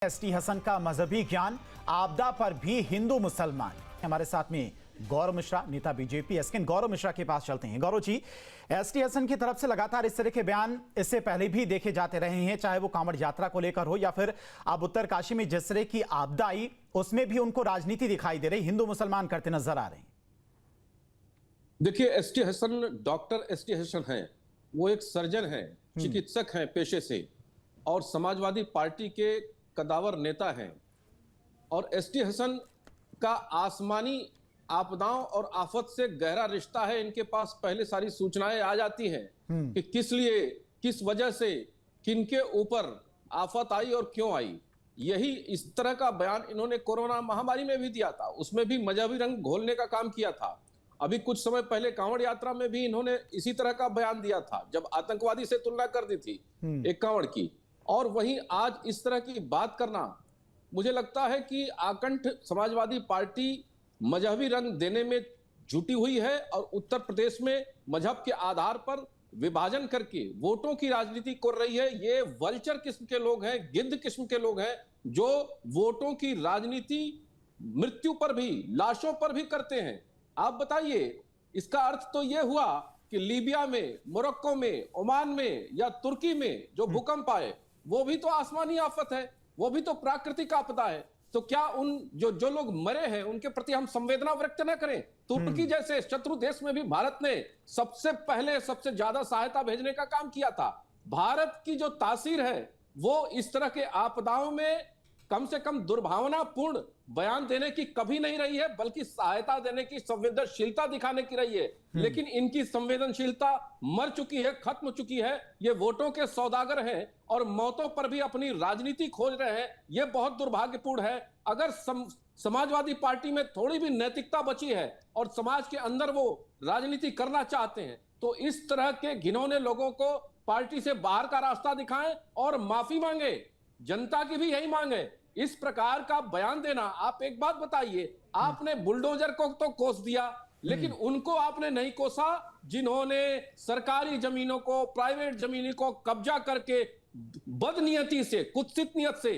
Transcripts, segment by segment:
ST Hasan का मजहबी ज्ञान, आपदा पर भी हिंदू मुसलमान। हमारे साथ में गौरव मिश्रा, नेता बीजेपी एसकेन। गौरव मिश्रा के पास चलते हैं। गौरव जी, एसटी हसन की तरफ से लगातार इस तरह के बयान इससे पहले भी देखे जाते रहे हैं, चाहे वो कांवड़ यात्रा को लेकर हो या फिर अब उत्तरकाशी में जिस तरह की आपदा आई उसमें भी उनको राजनीति दिखाई दे रही, हिंदू मुसलमान करते नजर आ रहे हैं। देखिए, ST Hasan, doctor ST Hasan हैं, वो एक सर्जन हैं, चिकित्सक हैं पेशे से और समाजवादी पार्टी के कदावर नेता हैं। और एसटी हसन का आसमानी आपदाओं और आफत से गहरा रिश्ता है। इनके पास पहले सारी सूचनाएं आ जाती हैं कि किस लिए, किस वजह से, किनके ऊपर आफत आई और क्यों आई। यही इस तरह का बयान इन्होंने कोरोना महामारी में भी दिया था, उसमें भी मजहबी रंग घोलने का काम किया था। अभी कुछ समय पहले कांवड़ यात्रा में भी इन्होंने इसी तरह का बयान दिया था, जब आतंकवादी से तुलना कर दी थी एक कांवड़ की। और वहीं आज इस तरह की बात करना, मुझे लगता है कि आकंठ समाजवादी पार्टी मजहबी रंग देने में जुटी हुई है और उत्तर प्रदेश में मजहब के आधार पर विभाजन करके वोटों की राजनीति कर रही है। ये वल्चर किस्म के लोग हैं, गिद्ध किस्म के लोग हैं, जो वोटों की राजनीति मृत्यु पर भी, लाशों पर भी करते हैं। आप बताइए, इसका अर्थ तो यह हुआ कि लीबिया में, मोरक्को में, ओमान में या तुर्की में जो भूकंप आए वो भी तो आसमानी आफत है, वो भी तो प्राकृतिक आपदा है। तो क्या उन जो लोग मरे हैं उनके प्रति हम संवेदना व्यक्त न करें? तुर्की जैसे शत्रु देश में भी भारत ने सबसे पहले सबसे ज्यादा सहायता भेजने का काम किया था। भारत की जो तासीर है वो इस तरह के आपदाओं में कम से कम दुर्भावनापूर्ण बयान देने की कभी नहीं रही है, बल्कि सहायता देने की संवेदनशीलता दिखाने की रही है। लेकिन इनकी संवेदनशीलता मर चुकी है, खत्म हो चुकी है। ये वोटों के सौदागर हैं और मौतों पर भी अपनी राजनीति खोज रहे हैं। ये बहुत दुर्भाग्यपूर्ण है। अगर समाजवादी पार्टी में थोड़ी भी नैतिकता बची है और समाज के अंदर वो राजनीति करना चाहते हैं, तो इस तरह के घिनौने लोगों को पार्टी से बाहर का रास्ता दिखाएं और माफी मांगे। जनता की भी यही मांग है। इस प्रकार का बयान देना, आप एक बात बताइए, आपने बुलडोजर को तो कोस दिया, लेकिन उनको आपने नहीं कोसा जिन्होंने सरकारी जमीनों को, प्राइवेट जमीनों को कब्जा करके बदनीयती से, कुत्सित नियत से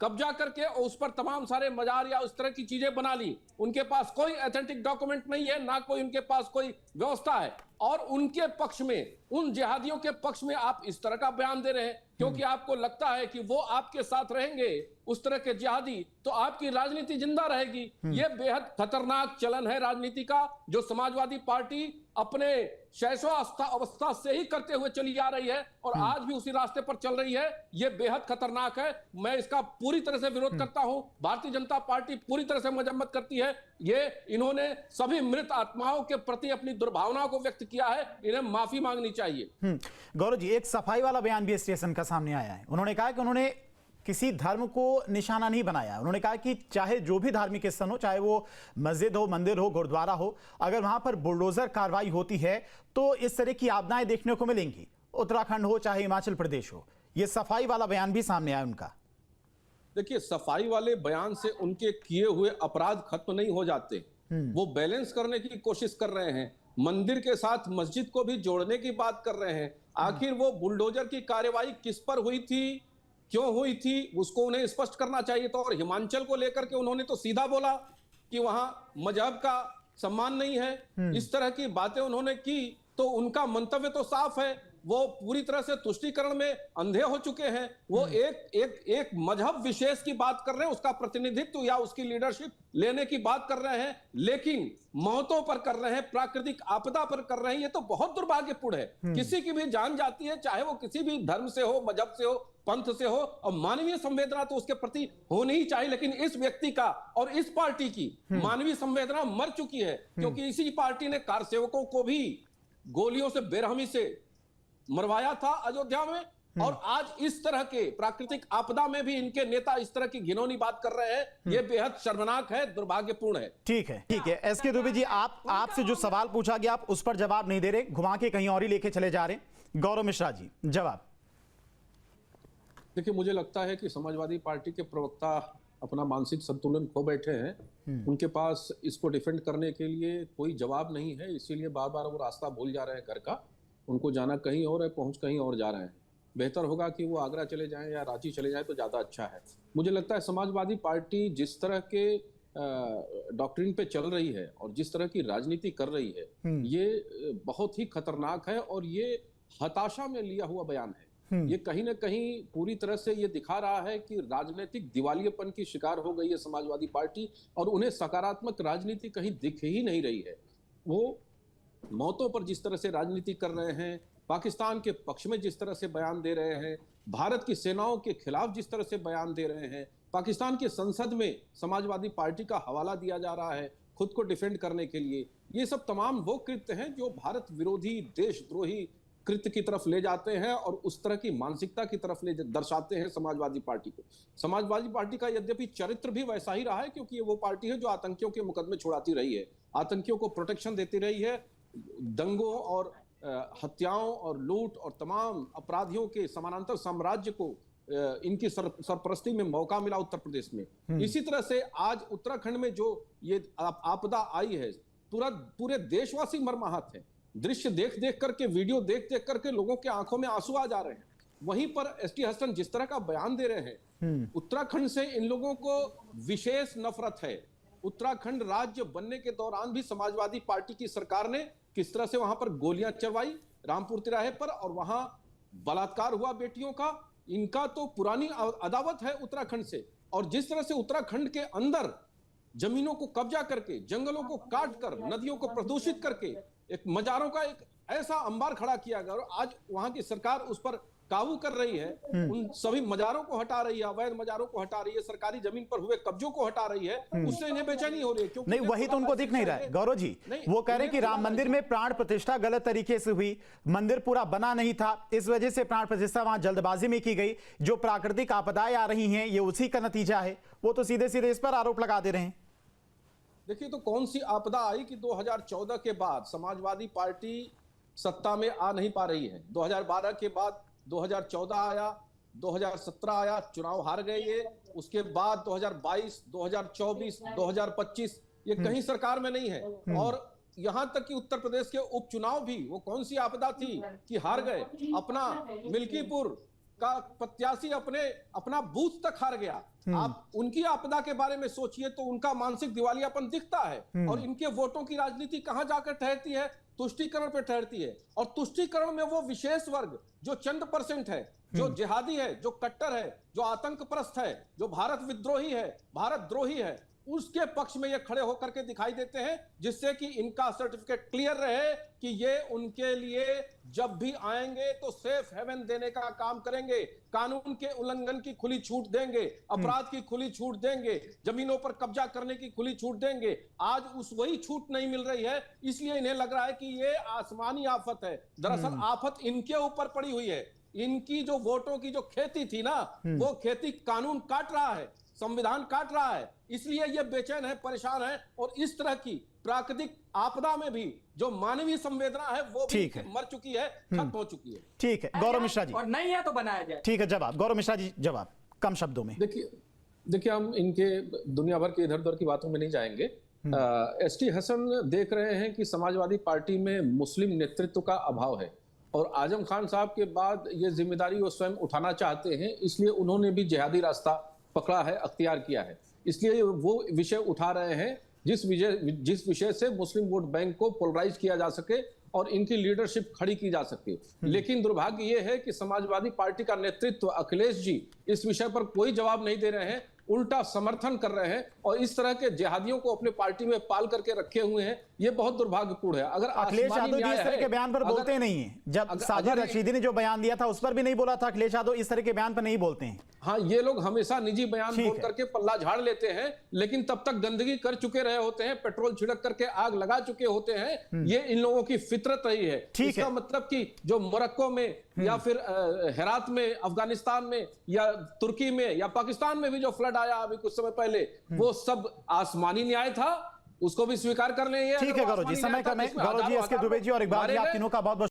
कब्जा करके उस पर तमाम सारे मजार या उस तरह की चीजें बना ली। उनके पास कोई ऑथेंटिक डॉक्यूमेंट नहीं है, ना कोई उनके पास कोई व्यवस्था है। और उनके पक्ष में, उन जिहादियों के पक्ष में आप इस तरह का बयान दे रहे हैं क्योंकि आपको लगता है कि वो आपके साथ रहेंगे, उस तरह के जिहादी, तो आपकी राजनीति जिंदा रहेगी। ये बेहद खतरनाक चलन है राजनीति का, जो समाजवादी पार्टी अपने शैशवावस्था से ही करते हुए चली आ रही है और आज भी उसी रास्ते पर चल रही है। ये बेहद खतरनाक है। मैं इसका पूरी तरह से विरोध करता हूं। भारतीय जनता पार्टी पूरी तरह से मजम्मत करती है। ये इन्होंने सभी मृत आत्माओं के प्रति अपनी दुर्भावनाओं को व्यक्त किया है, इन्हें माफी मांगनी चाहिए। गौरव जी, एक सफाई वाला बयान भी स्टेशन का सामने आया है। उन्होंने कहा कि उन्होंने किसी धर्म को निशाना नहीं बनाया। उन्होंने कहा कि चाहे जो भी धार्मिक स्थल हो, चाहे वो मस्जिद हो, मंदिर हो, गुरुद्वारा हो, अगर वहां पर बुलडोजर कार्रवाई होती है तो इस तरह की आपदाएं देखने को मिलेंगी। उत्तराखंड हो चाहे हिमाचल प्रदेश हो। यह सफाई वाला बयान भी सामने आया उनका। देखिए, सफाई वाले बयान से उनके किए हुए अपराध खत्म नहीं हो जाते। वो बैलेंस करने की कोशिश कर रहे हैं, मंदिर के साथ मस्जिद को भी जोड़ने की बात कर रहे हैं। आखिर वो बुलडोजर की कार्यवाही किस पर हुई थी, क्यों हुई थी, उसको उन्हें स्पष्ट करना चाहिए था। और हिमाचल को लेकर के उन्होंने तो सीधा बोला कि वहां मजहब का सम्मान नहीं है। इस तरह की बातें उन्होंने की तो उनका मंतव्य तो साफ है, वो पूरी तरह से तुष्टीकरण में अंधे हो चुके हैं। वो एक मजहब विशेष की बात कर रहे हैं, उसका प्रतिनिधित्व या उसकी लीडरशिप लेने की बात कर रहे हैं, लेकिन मौतों पर कर रहे हैं, प्राकृतिक आपदा पर कर रहे हैं। ये तो बहुत दुर्भाग्यपूर्ण है। किसी की भी जान जाती है, चाहे वो किसी भी धर्म से हो, मजहब से हो, पंथ से हो, और मानवीय संवेदना तो उसके प्रति होनी ही चाहिए। लेकिन इस व्यक्ति का और इस पार्टी की मानवीय संवेदना मर चुकी है, क्योंकि इसी पार्टी ने कार सेवकों को भी गोलियों से, बेरहमी से मरवाया था अयोध्या में। और आज इस तरह के प्राकृतिक आपदा में भी इनके नेता इस तरह की घिनौनी बात कर रहे हैं। यह बेहद शर्मनाक है, दुर्भाग्यपूर्ण है। ठीक है, ठीक है। एसके दुबे जी, आपसे जो सवाल पूछा गया आप उस पर जवाब नहीं दे रहे, घुमा के कहीं और ही लेके चले जा रहे हैं। गौरव मिश्रा जी, जवाब। देखिए, मुझे लगता है कि समाजवादी पार्टी के प्रवक्ता अपना मानसिक संतुलन खो बैठे हैं। उनके पास इसको डिफेंड करने के लिए कोई जवाब नहीं है, इसीलिए बार बार वो रास्ता भूल जा रहे हैं घर का। उनको जाना कहीं और है, पहुंच कहीं और जा रहे हैं। बेहतर होगा कि वो आगरा चले जाएं या रांची चले जाएं तो ज्यादा अच्छा है। मुझे लगता है समाजवादी पार्टी जिस तरह के डॉक्ट्रिन पे चल रही है और जिस तरह की राजनीति कर रही है, ये बहुत ही खतरनाक है और ये हताशा में लिया हुआ बयान है। ये कहीं ना कहीं पूरी तरह से ये दिखा रहा है कि राजनीतिक दिवालियेपन की शिकार हो गई है समाजवादी पार्टी और उन्हें सकारात्मक राजनीति कहीं दिख ही नहीं रही है। वो मौतों पर जिस तरह से राजनीति कर रहे हैं, पाकिस्तान के पक्ष में जिस तरह से बयान दे रहे हैं, भारत की सेनाओं के खिलाफ जिस तरह से बयान दे रहे हैं, पाकिस्तान के संसद में समाजवादी पार्टी का हवाला दिया जा रहा है खुद को डिफेंड करने के लिए, ये सब तमाम वो कृत्य हैं जो भारत विरोधी, देशद्रोही कृत्य की तरफ ले जाते हैं और उस तरह की मानसिकता की तरफ ले दर्शाते हैं समाजवादी पार्टी को। समाजवादी पार्टी का यद्यपि चरित्र भी वैसा ही रहा है, क्योंकि ये वो पार्टी है जो आतंकियों के मुकदमे छुड़ाती रही है, आतंकियों को प्रोटेक्शन देती रही है, दंगों और हत्याओं और लूट और तमाम अपराधियों के समानांतर साम्राज्य को इनकी सरपरस्ती में मौका मिला उत्तर प्रदेश में। इसी तरह से आज उत्तराखंड में जो ये आपदा आई है, पूरे देशवासी मर्माहत है। दृश्य देख देख करके, वीडियो देख देख करके लोगों के आंखों में आंसू आ जा रहे हैं। वहीं पर एसटी हसन जिस तरह का बयान दे रहे हैं, उत्तराखंड से इन लोगों को विशेष नफरत है। उत्तराखंड राज्य बनने के दौरान भी समाजवादी पार्टी की सरकार ने किस तरह से वहां पर गोलियां चलवाई रामपुर तिराहे पर और वहां बलात्कार हुआ बेटियों का, इनका तो पुरानी अदावत है उत्तराखंड से। और जिस तरह से उत्तराखंड के अंदर जमीनों को कब्जा करके, जंगलों को काट कर, नदियों को प्रदूषित करके एक मजारों का एक ऐसा अंबार खड़ा किया गया और आज वहां की सरकार उस पर काबू कर रही है, उन सभी मजारों को हटा रही है, अवैध मजारों को हटा रही है, सरकारी जमीन पर हुए कब्जों को हटा रही है, उससे इन्हें बेचैनी हो रही है। क्योंकि नहीं, वही तो उनको दिख नहीं रहा है गौरव जी। वो कह रहे हैं कि राम मंदिर में प्राण प्रतिष्ठा गलत तरीके से हुई, मंदिर पूरा बना नहीं था, इस वजह से प्राण प्रतिष्ठा वहां जल्दबाजी में की गई। जो प्राकृतिक आपदाएं आ रही हैं ये उसी का नतीजा है। वो तो सीधे सीधे इस पर आरोप लगा दे रहे हैं। देखिए, तो कौन सी आपदा आई कि 2014 के बाद समाजवादी पार्टी सत्ता में आ नहीं पा रही है। 2012 के बाद 2014 आया, 2017 आया, चुनाव हार गए ये, उसके बाद 2022, 2024, 2025 ये कहीं सरकार में नहीं है। और यहां तक कि उत्तर प्रदेश के उपचुनाव भी वो कौन सी आपदा थी कि हार गए। अपना मिल्कीपुर का प्रत्याशी अपना बूथ तक हार गया। आप उनकी आपदा के बारे में सोचिए तो उनका मानसिक दिवालियापन दिखता है। और इनके वोटों की राजनीति कहां जाकर ठहरती है? तुष्टीकरण पे ठहरती है। और तुष्टीकरण में वो विशेष वर्ग जो चंद % है, जो जिहादी है, जो कट्टर है, जो आतंकप्रस्त है, जो भारत विद्रोही है, भारत द्रोही है, उसके पक्ष में ये खड़े होकर के दिखाई देते हैं, जिससे कि इनका सर्टिफिकेट क्लियर रहे कि ये उनके लिए जब भी आएंगे तो सेफ हेवन देने का काम करेंगे, कानून के उल्लंघन की खुली छूट देंगे, अपराध की खुली छूट देंगे, जमीनों पर कब्जा करने की खुली छूट देंगे। आज वही छूट नहीं मिल रही है, इसलिए इन्हें लग रहा है कि ये आसमानी आफत है। दरअसल आफत इनके ऊपर पड़ी हुई है। इनकी जो वोटों की जो खेती थी ना, वो खेती कानून काट रहा है, संविधान काट रहा है, इसलिए ये बेचैन है, परेशान है। और इस तरह की प्राकृतिक आपदा में भी जो मानवीय संवेदना है वो भी मर चुकी है, खत्म हो चुकी है। ठीक है गौरव मिश्रा जी, और नहीं है तो बनाया जाए। ठीक है, जवाब गौरव मिश्रा जी, जवाब कम शब्दों में। देखिए हम इनके दुनिया भर के इधर उधर की बातों में नहीं जाएंगे। एसटी हसन देख रहे हैं कि समाजवादी पार्टी में मुस्लिम नेतृत्व का अभाव है और आजम खान साहब के बाद ये जिम्मेदारी वो स्वयं उठाना चाहते हैं, इसलिए उन्होंने भी जिहादी रास्ता पकड़ा है, अख्तियार किया है। इसलिए वो विषय उठा रहे हैं जिस विषय से मुस्लिम वोट बैंक को पोलराइज किया जा सके और इनकी लीडरशिप खड़ी की जा सके। लेकिन दुर्भाग्य ये है कि समाजवादी पार्टी का नेतृत्व अखिलेश जी इस विषय पर कोई जवाब नहीं दे रहे हैं, उल्टा समर्थन कर रहे हैं और इस तरह के जिहादियों को अपने पार्टी में पाल करके रखे हुए हैं। ये बहुत दुर्भाग्यपूर्ण है। अगर अखिलेश यादव जी इस तरह के बयान पर बोलते नहीं है। जब साजिद रशीदी ने जो बयान दिया था उस पर भी नहीं बोला था। अखिलेश यादव इस तरह के बयान पर नहीं बोलते हैं। हाँ, ये लोग हमेशा निजी बयान बोल करके पल्ला झाड़ लेते हैं, लेकिन तब तक गंदगी कर चुके रहे होते हैं, पेट्रोल छिड़क करके आग लगा चुके होते हैं। ये इन लोगों की फितरत रही है। इसका मतलब कि जो मोरक्को में या फिर हेरात में, अफगानिस्तान में या तुर्की में या पाकिस्तान में भी जो फ्लड आया अभी कुछ समय पहले, वो सब आसमानी न्याय था, उसको भी स्वीकार कर लें। ठीक है गौरव जी, समय कम है। गौरव जी, एस के दुबे जी और इकबाल जी, आप तीनों का बहुत